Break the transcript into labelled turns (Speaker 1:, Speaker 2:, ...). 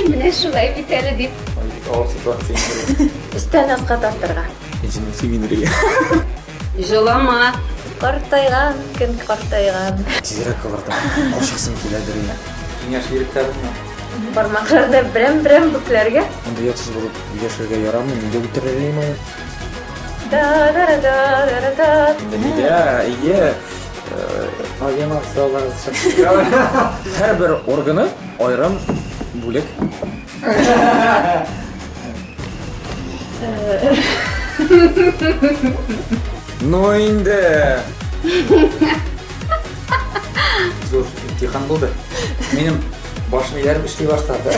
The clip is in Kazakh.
Speaker 1: Міне шулай бітелі деп.
Speaker 2: Ауыр ситуация.
Speaker 3: Істен асқа тартырға.
Speaker 2: Ежінің семинерге.
Speaker 1: Жылама.
Speaker 3: Қартайған, күн қартайған.
Speaker 2: Тезірек қабырдым. Қошықсым келеді. Кеңеш беріп тәрімі.
Speaker 3: Бармақларды бірем бүклерге.
Speaker 2: Онда ұятсыз болып ешірге ярамын, менде өтірелеймін.
Speaker 3: Да-да-да-да-да-да.
Speaker 2: Иә. Авиамациялар шақырған. Әрбір органы айрам бөлек. Ну енді. Зор имтихан болды. Менің башым ярым іштей баштады.